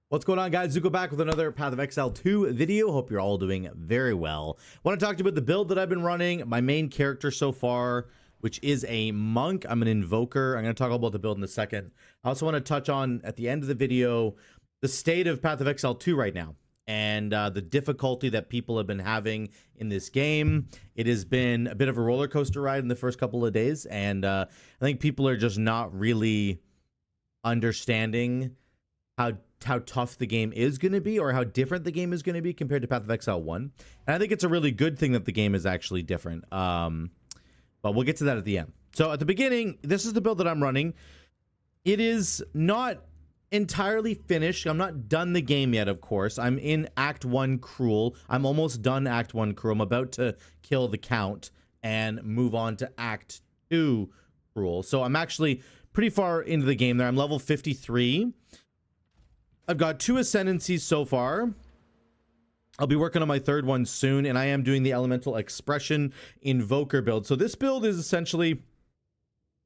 What's going on, guys? Zuko back with another Path of Exile 2 video. Hope you're all doing very well. Want to talk to you about the build that I've been running. My main character so far, which is a monk. I'm an invoker. I'm going to talk about the build in a second. I also want to touch on, at the end of the video, the state of Path of Exile 2 right now and the difficulty that people have been having in this game. It has been a bit of a roller coaster ride in the first couple of days, and I think people are just not really understanding how tough the game is going to be, or how different the game is going to be compared to Path of Exile 1. And I think it's a really good thing that the game is actually different. But we'll get to that at the end. So at the beginning, this is the build that I'm running. It is not entirely finished. I'm not done the game yet, of course. I'm in Act 1 Cruel. I'm almost done Act 1 Cruel. I'm about to kill the Count and move on to Act 2 Cruel. So I'm actually pretty far into the game there. I'm level 53. I've got 2 ascendancies so far. I'll be working on my 3rd one soon, and I am doing the Elemental Expression Invoker build. So this build is essentially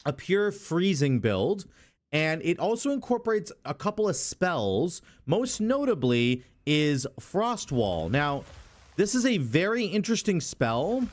a pure freezing build, and it also incorporates a couple of spells. Most notably is Frost Wall. Now, this is a very interesting spell,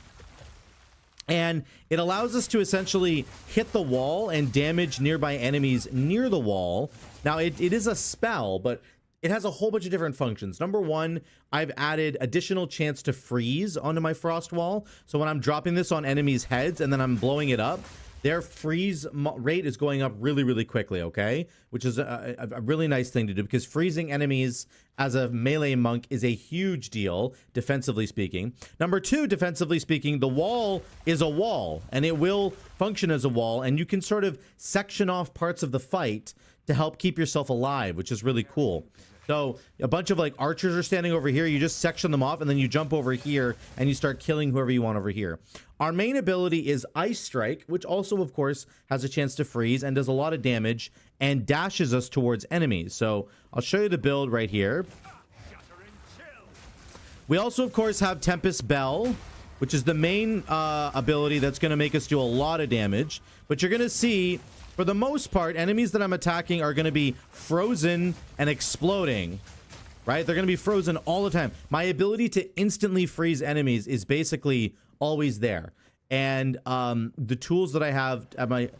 and it allows us to essentially hit the wall and damage nearby enemies near the wall. Now, it is a spell, but it has a whole bunch of different functions. Number one, I've added additional chance to freeze onto my Frost Wall. So when I'm dropping this on enemies' heads and then I'm blowing it up, their freeze rate is going up really, really quickly, okay? Which is a really nice thing to do, because freezing enemies as a melee monk is a huge deal, defensively speaking. Number two, defensively speaking, the wall is a wall, and it will function as a wall, and you can sort of section off parts of the fight to help keep yourself alive, which is really cool. So a bunch of like archers are standing over here. You just section them off, and then you jump over here and you start killing whoever you want over here. Our main ability is Ice Strike, which also, of course, has a chance to freeze and does a lot of damage and dashes us towards enemies. So I'll show you the build right here. We also, of course, have Tempest Bell, which is the main ability that's going to make us do a lot of damage. But you're going to see, for the most part, enemies that I'm attacking are going to be frozen and exploding, right? They're going to be frozen all the time. My ability to instantly freeze enemies is basically always there. And the tools that I have at my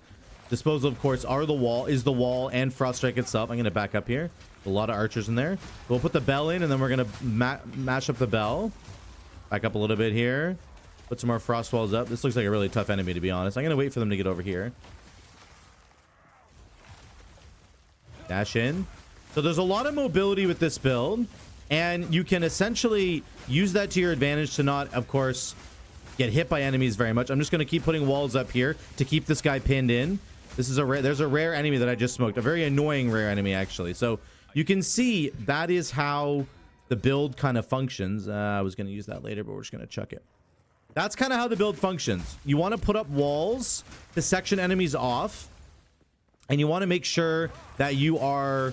disposal, of course, are the wall and Frost Strike itself. I'm going to back up here. A lot of archers in there. We'll put the bell in, and then we're going to mash up the bell. Back up a little bit here. Put some more Frost Walls up. This looks like a really tough enemy, to be honest. I'm going to wait for them to get over here. Dash in. So there's a lot of mobility with this build, and you can essentially use that to your advantage to not, of course, get hit by enemies very much. I'm just going to keep putting walls up here to keep this guy pinned in. This is there's a rare enemy that I just smoked, a very annoying rare enemy, actually. So you can see that is how the build kind of functions. I was going to use that later, but we're just going to chuck it. That's kind of how the build functions. You want to put up walls to section enemies off, and you want to make sure that you are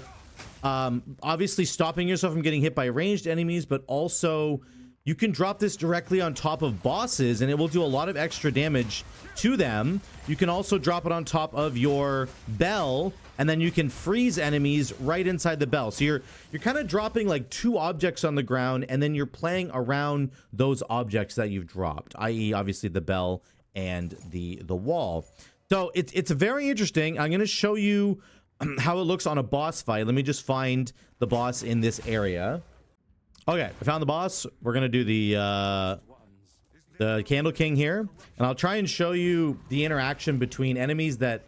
obviously stopping yourself from getting hit by ranged enemies, but also you can drop this directly on top of bosses, and it will do a lot of extra damage to them. You can also drop it on top of your bell, and then you can freeze enemies right inside the bell. So you're kind of dropping like 2 objects on the ground, and then you're playing around those objects that you've dropped, i.e. obviously the bell and the wall. So it's very interesting. I'm going to show you how it looks on a boss fight. Let me just find the boss in this area. Okay, I found the boss. We're going to do the Candle King here. And I'll try and show you the interaction between enemies that,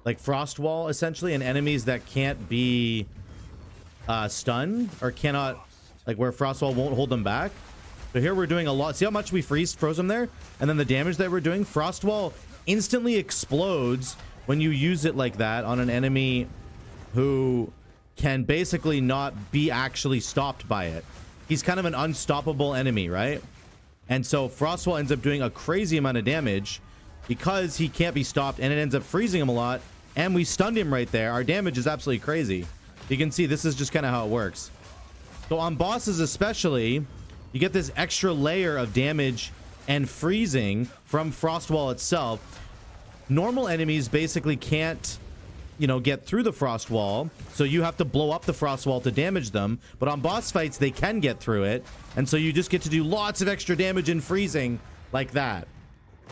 like Frost Wall, essentially, and enemies that can't be stunned, or cannot, like where Frost Wall won't hold them back. So here we're doing a lot. See how much we froze them there? And then the damage that we're doing. Frost Wall instantly explodes when you use it like that on an enemy who can basically not be actually stopped by it. He's kind of an unstoppable enemy, right? And so Frostwall ends up doing a crazy amount of damage because he can't be stopped, and it ends up freezing him a lot, and we stunned him right there. Our damage is absolutely crazy. You can see this is just kind of how it works. So on bosses especially, you get this extra layer of damage and freezing from Frostwall itself. Normal enemies basically can't you know, get through the frost wall, so you have to blow up the frost wall to damage them. But on boss fights, they can get through it, and so you just get to do lots of extra damage in freezing like that,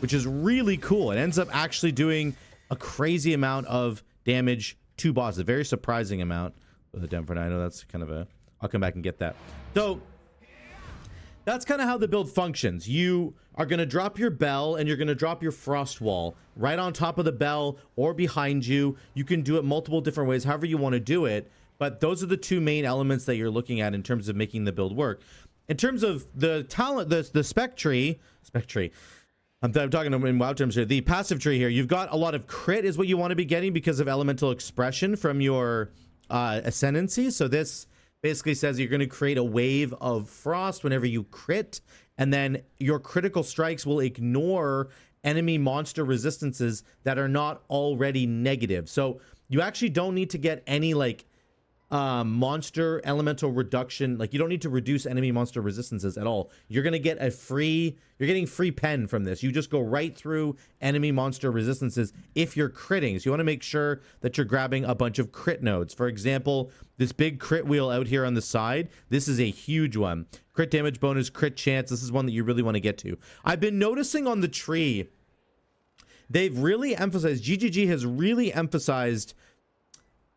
which is really cool. It ends up actually doing a crazy amount of damage to bosses, a very surprising amount with a Denver. I know that's kind of a, I'll come back and get that. So that's kind of how the build functions. You are going to drop your bell and you're going to drop your frost wall right on top of the bell or behind you. You can do it multiple different ways, however you want to do it. But those are the two main elements that you're looking at in terms of making the build work. In terms of the talent, the spec tree, I'm talking in WoW terms here. The passive tree here, you've got a lot of crit is what you want to be getting because of elemental expression from your ascendancy. So this basically says you're going to create a wave of frost whenever you crit, and then your critical strikes will ignore enemy monster resistances that are not already negative. So you actually don't need to get any like monster elemental reduction. Like you don't need to reduce enemy monster resistances at all. You're going to get you're getting free pen from this. You just go right through enemy monster resistances if you're critting. So you want to make sure that you're grabbing a bunch of crit nodes. For example, this big crit wheel out here on the side, this is a huge one. Crit damage bonus, crit chance. This is one that you really want to get to. I've been noticing on the tree, they've really emphasized, GGG has really emphasized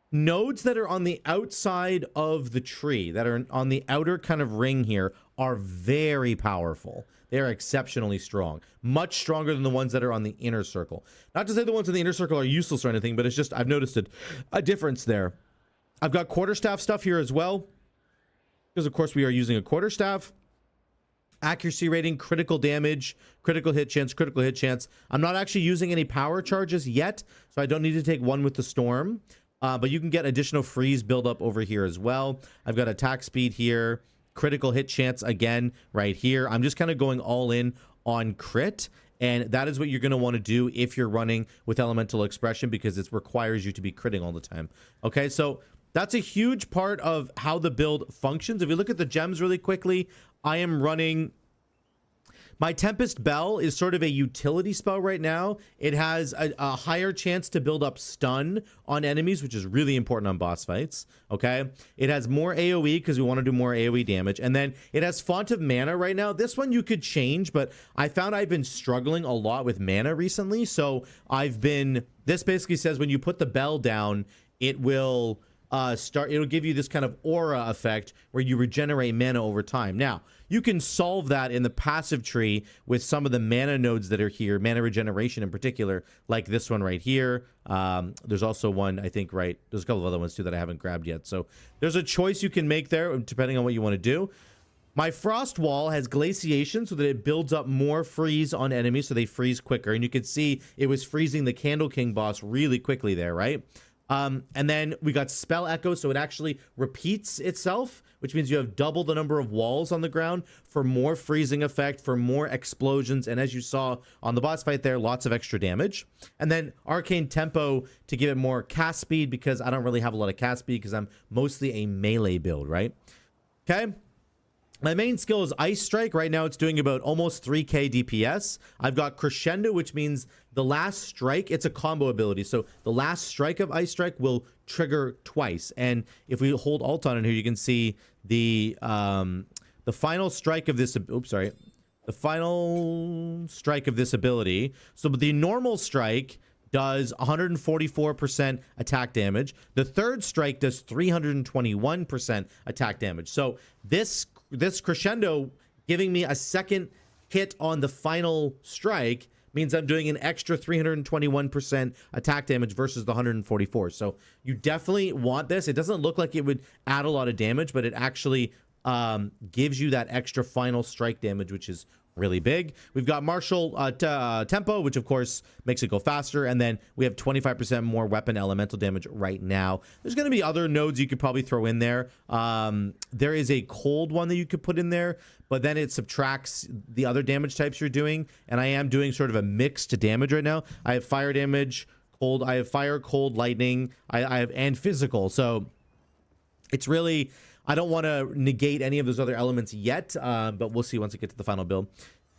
nodes that are on the outside of the tree, that are on the outer kind of ring here, are very powerful. They are exceptionally strong, much stronger than the ones that are on the inner circle. Not to say the ones in the inner circle are useless or anything, but it's just I've noticed a difference there. I've got quarterstaff stuff here as well, because of course we are using a quarterstaff. Accuracy rating, critical damage, critical hit chance, critical hit chance. I'm not actually using any power charges yet, so I don't need to take one with the storm. But you can get additional freeze buildup over here as well. I've got attack speed here, critical hit chance again right here. I'm just kind of going all in on crit, and that is what you're going to want to do if you're running with elemental expression, because it requires you to be critting all the time. Okay, so that's a huge part of how the build functions. If you look at the gems really quickly, I am running... My Tempest Bell is sort of a utility spell right now. It has a higher chance to build up stun on enemies, which is really important on boss fights, okay? It has more AoE because we want to do more AoE damage. And then it has Font of Mana right now. This one you could change, but I found I've been struggling a lot with mana recently. So this basically says when you put the bell down, it will it'll give you this kind of aura effect where you regenerate mana over time. Now, you can solve that in the passive tree with some of the mana nodes that are here, mana regeneration in particular, like this one right here. There's also one, I think, right? There's a couple of other ones too that I haven't grabbed yet. So there's a choice you can make there depending on what you want to do. My Frost Wall has glaciation so that it builds up more freeze on enemies so they freeze quicker. And you can see it was freezing the Candle King boss really quickly there, right? And then we got Spell Echo, so it actually repeats itself, which means you have double the number of walls on the ground for more freezing effect, for more explosions, and as you saw on the boss fight there, lots of extra damage. And then Arcane Tempo to give it more cast speed, because I don't really have a lot of cast speed because I'm mostly a melee build, right? Okay. My main skill is Ice Strike. Right now it's doing about almost 3k DPS. I've got Crescendo, which means the last strike, it's a combo ability. So the last strike of Ice Strike will trigger twice. And if we hold Alt on it here, you can see the final strike of this, the final strike of this ability. So the normal strike does 144% attack damage. The third strike does 321% attack damage. So this Crescendo giving me a second hit on the final strike means I'm doing an extra 321% attack damage versus the 144. So you definitely want this. It doesn't look like it would add a lot of damage, but it actually gives you that extra final strike damage, which is really big. We've got Martial Tempo, which of course makes it go faster, and then we have 25% more weapon elemental damage right now. There's going to be other nodes you could probably throw in there. There is a cold one that you could put in there, but then it subtracts the other damage types you're doing, and I am doing sort of a mixed damage right now. I have fire damage, cold, I have fire, cold, lightning, I have, and physical. So it's really, I don't want to negate any of those other elements yet, but we'll see once I get to the final build.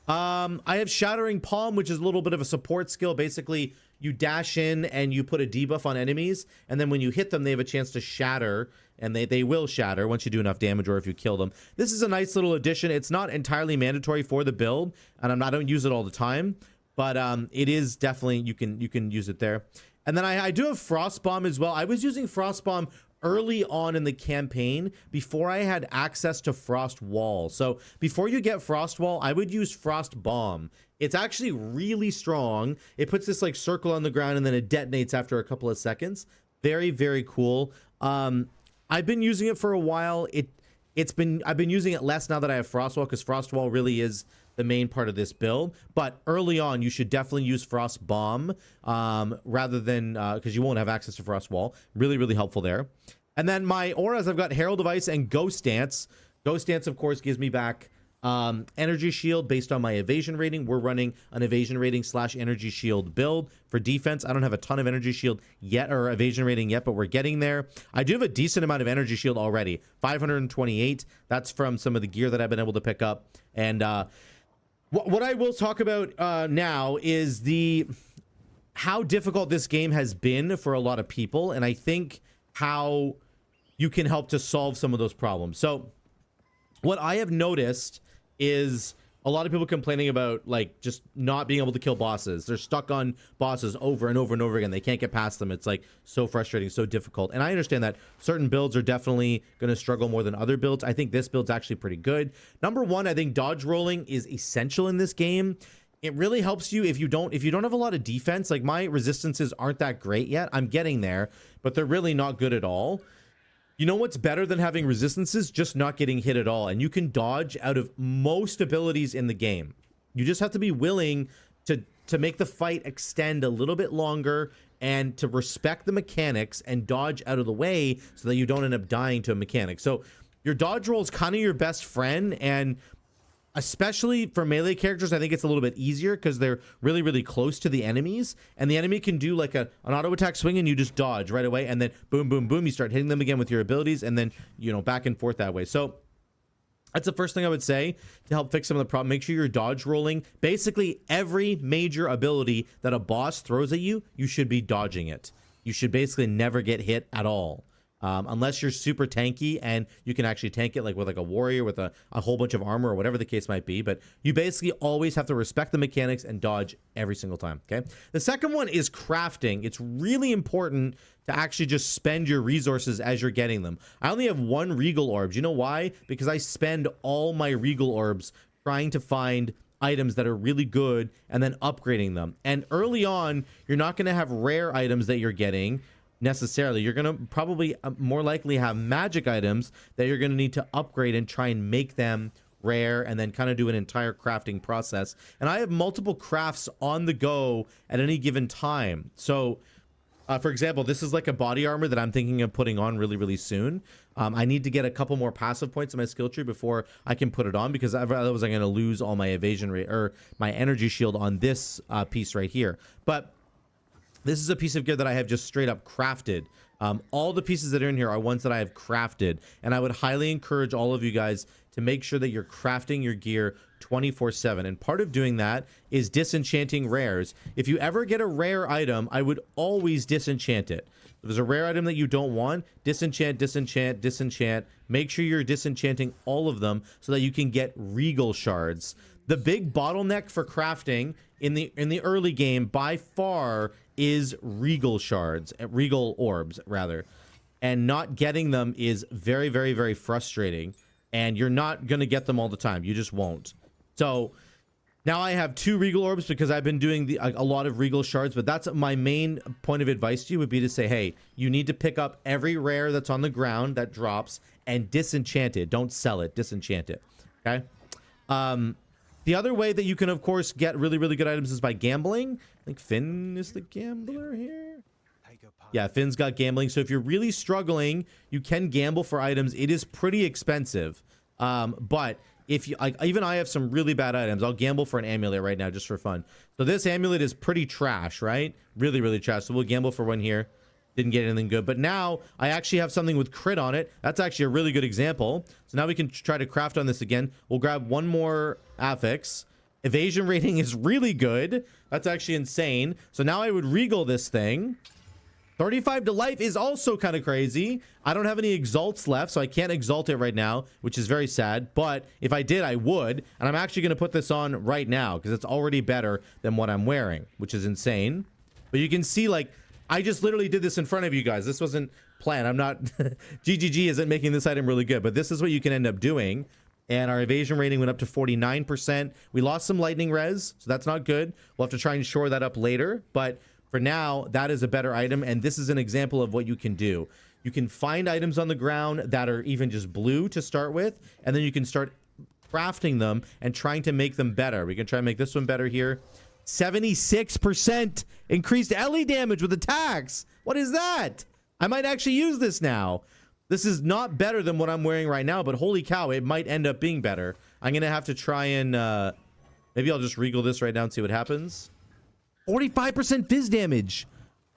I have Shattering Palm, which is a little bit of a support skill. Basically, you dash in and you put a debuff on enemies, and then when you hit them, they have a chance to shatter, and they will shatter once you do enough damage or if you kill them. This is a nice little addition. It's not entirely mandatory for the build, and I don't use it all the time, but it is definitely, you can use it there. And then I do have Frost Bomb as well. I was using Frost Bomb early on in the campaign before I had access to Frost Wall. So before you get Frost Wall, I would use Frost Bomb. It's actually really strong. It puts this like circle on the ground and then it detonates after a couple of seconds. Very, very cool. I've been using it for a while. I've been using it less now that I have Frost Wall, because Frost Wall really is the main part of this build. But early on, you should definitely use Frost Bomb rather than, because you won't have access to Frost Wall. Really, really helpful there. And then my auras, I've got Herald of Ice and Ghost Dance. Ghost Dance, of course, gives me back energy shield based on my evasion rating. We're running an evasion rating / energy shield build for defense. I don't have a ton of energy shield yet or evasion rating yet, but we're getting there. I do have a decent amount of energy shield already, 528. That's from some of the gear that I've been able to pick up. And what I will talk about now is how difficult this game has been for a lot of people, and I think how you can help to solve some of those problems. So what I have noticed is a lot of people complaining about like just not being able to kill bosses. They're stuck on bosses over and over and over again. They can't get past them. It's like so frustrating, so difficult. And I understand that certain builds are definitely going to struggle more than other builds. I think this build's actually pretty good. Number one, I think dodge rolling is essential in this game. It really helps you if you don't have a lot of defense. Like my resistances aren't that great yet. I'm getting there, but they're really not good at all. You know what's better than having resistances? Just not getting hit at all. And you can dodge out of most abilities in the game. You just have to be willing to make the fight extend a little bit longer and to respect the mechanics and dodge out of the way so that you don't end up dying to a mechanic. So your dodge roll is kind of your best friend, and especially for melee characters, I think it's a little bit easier because they're really, really close to the enemies, and the enemy can do like an auto attack swing and you just dodge right away, and then boom, boom, boom, you start hitting them again with your abilities, and then, you know, back and forth that way. So that's the first thing I would say to help fix some of the problem. Make sure you're dodge rolling. Basically, every major ability that a boss throws at you, you should be dodging it. You should basically never get hit at all. Unless you're super tanky and you can actually tank it like with like a warrior with a whole bunch of armor or whatever the case might be. But you basically always have to respect the mechanics and dodge every single time. Okay. The second one is crafting. It's really important to actually just spend your resources as you're getting them. I only have 1 regal orb. You know why? Because I spend all my regal orbs trying to find items that are really good and then upgrading them. And early on, you're not going to have rare items that you're getting necessarily. You're gonna probably more likely have magic items that you're gonna need to upgrade and try and make them rare, and then kind of do an entire crafting process. And I have multiple crafts on the go at any given time. So for example, this is like a body armor that I'm thinking of putting on really, really soon. I need to get a couple more passive points in my skill tree before I can put it on, because otherwise I'm going to lose all my evasion rate or my energy shield on this piece right here. But this is a piece of gear that I have just straight up crafted. All the pieces that are in here are ones that I have crafted, and I would highly encourage all of you guys to make sure that you're crafting your gear 24/7. And part of doing that is disenchanting rares. If you ever get a rare item, I would always disenchant it. If there's a rare item that you don't want, disenchant, disenchant, disenchant. Make sure you're disenchanting all of them so that you can get regal shards. The big bottleneck for crafting in the early game by far is regal shards, regal orbs rather, and not getting them is very, very, very frustrating, and you're not going to get them all the time. You just won't. So now I have 2 regal orbs because I've been doing a lot of regal shards, but that's my main point of advice to you would be to say, hey, you need to pick up every rare that's on the ground that drops and disenchant it. Don't sell it, disenchant it. Okay. The other way that you can, of course, get really, really good items is by gambling. I think Finn is the gambler here. Yeah, Finn's got gambling. So if you're really struggling, you can gamble for items. It is pretty expensive. But if you, even I have some really bad items. I'll gamble for an amulet right now just for fun. So this amulet is pretty trash, right? Really, really trash. So we'll gamble for one here. Didn't get anything good, but now I actually have something with crit on it. That's actually a really good example. So now we can try to craft on this again. We'll grab one more affix, Evasion rating is really good. That's actually insane. So now I would regal this thing. 35 to life is also kind of crazy. I don't have any exalts left, so I can't exalt it right now, which is very sad. But if I did, I would. And I'm actually going to put this on right now because it's already better than what I'm wearing, which is insane. But you can see, like, I just literally did this in front of you guys. This wasn't planned. I'm not... GGG isn't making this item really good, but this is what you can end up doing. And our evasion rating went up to 49%. We lost some lightning res, so that's not good. We'll have to try and shore that up later. But for now, that is a better item. And this is an example of what you can do. You can find items on the ground that are even just blue to start with. And then you can start crafting them and trying to make them better. We can try and make this one better here. 76% increased LE damage with attacks. What is that? I might actually use this now. This is not better than what I'm wearing right now, but holy cow, it might end up being better. I'm going to have to try and... maybe I'll just regal this right now and see what happens. 45% fizz damage.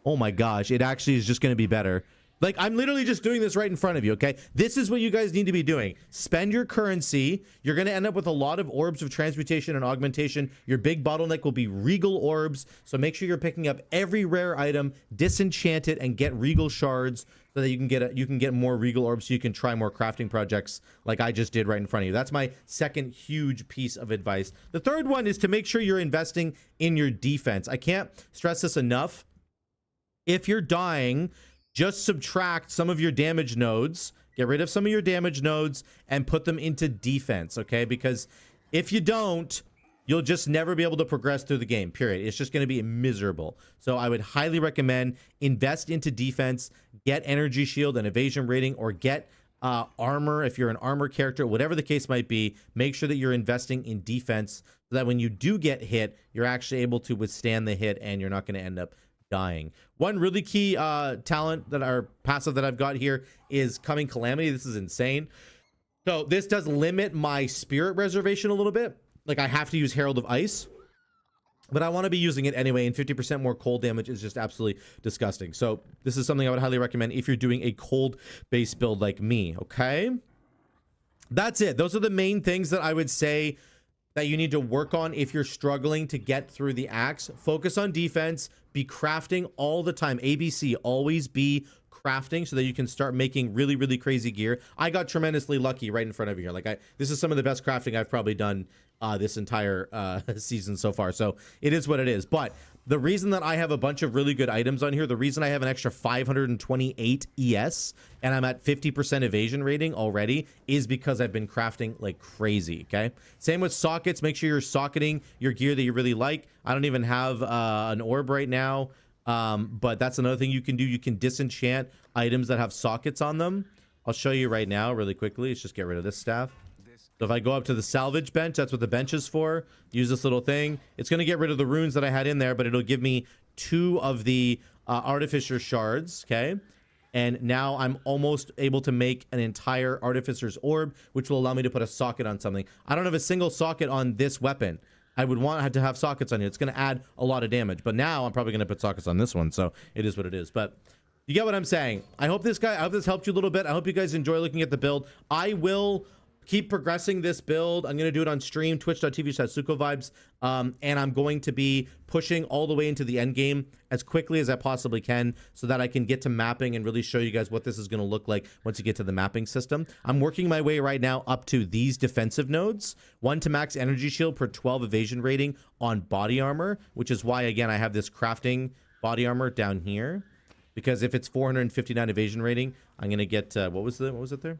Oh my gosh, it actually is just going to be better. Like, I'm literally just doing this right in front of you, okay? This is what you guys need to be doing. Spend your currency. You're going to end up with a lot of orbs of transmutation and augmentation. Your big bottleneck will be regal orbs. So make sure you're picking up every rare item, disenchant it, and get regal shards so that you can get more regal orbs so you can try more crafting projects like I just did right in front of you. That's my second huge piece of advice. The third one is to make sure you're investing in your defense. I can't stress this enough. If you're dying... just subtract some of your damage nodes, get rid of some of your damage nodes, and put them into defense, okay? Because if you don't, you'll just never be able to progress through the game, period. It's just going to be miserable. So I would highly recommend invest into defense, get energy shield and evasion rating, or get armor if you're an armor character, whatever the case might be. Make sure that you're investing in defense so that when you do get hit, you're actually able to withstand the hit and you're not going to end up dying. One really key talent that our passive that I've got here is Coming Calamity. This is insane. So this does limit my spirit reservation a little bit. Like, I have to use Herald of Ice, but I want to be using it anyway, and 50% more cold damage is just absolutely disgusting. So this is something I would highly recommend if you're doing a cold base build like me, okay? That's it. Those are the main things that I would say that you need to work on if you're struggling to get through the axe. Focus on defense, be crafting all the time. ABC, always be crafting so that you can start making really, really crazy gear. I got tremendously lucky right in front of you here. Like, this is some of the best crafting I've probably done this entire season so far. So it is what it is. But the reason that I have a bunch of really good items on here, the reason I have an extra 528 ES and I'm at 50% evasion rating already is because I've been crafting like crazy, okay? Same with sockets. Make sure you're socketing your gear that you really like. I don't even have an orb right now, but that's another thing you can do. You can disenchant items that have sockets on them. I'll show you right now really quickly. Let's just get rid of this staff. So if I go up to the salvage bench, that's what the bench is for. Use this little thing. It's going to get rid of the runes that I had in there, but it'll give me 2 of the artificer shards, okay? And now I'm almost able to make an entire artificer's orb, which will allow me to put a socket on something. I don't have a single socket on this weapon. I would want to have sockets on it. It's going to add a lot of damage, but now I'm probably going to put sockets on this one, so it is what it is. But you get what I'm saying. I hope this helped you a little bit. I hope you guys enjoy looking at the build. I will keep progressing this build. I'm going to do it on stream, twitch.tv/SukoVibes, and I'm going to be pushing all the way into the end game as quickly as I possibly can so that I can get to mapping and really show you guys what this is going to look like once you get to the mapping system. I'm working my way right now up to these defensive nodes, 1 to max energy shield per 12 evasion rating on body armor, which is why, again, I have this crafting body armor down here, because if it's 459 evasion rating, I'm going to get, what was it there?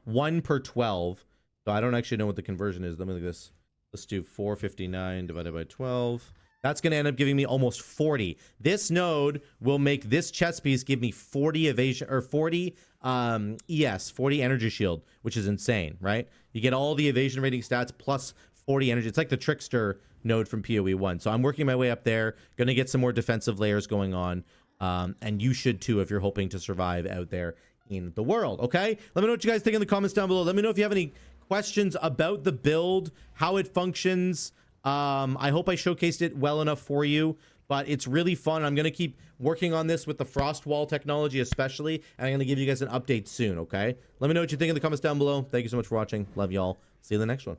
1 per 12. So I don't actually know what the conversion is. Let me look at this. Let's do 459 divided by 12. That's going to end up giving me almost 40. This node will make this chest piece give me 40 evasion, or 40 40 energy shield, which is insane, right? You get all the evasion rating stats plus 40 energy. It's like the trickster node from PoE 1. So I'm working my way up there, going to get some more defensive layers going on, and you should too if you're hoping to survive out there in the world. Okay, let me know what you guys think in the comments down below. Let me know if you have any questions about the build, how it functions. I hope I showcased it well enough for you, but it's really fun. I'm going to keep working on this with the frost wall technology especially, and I'm going to give you guys an update soon. Okay, let me know what you think in the comments down below. Thank you so much for watching. Love y'all. See you in the next one.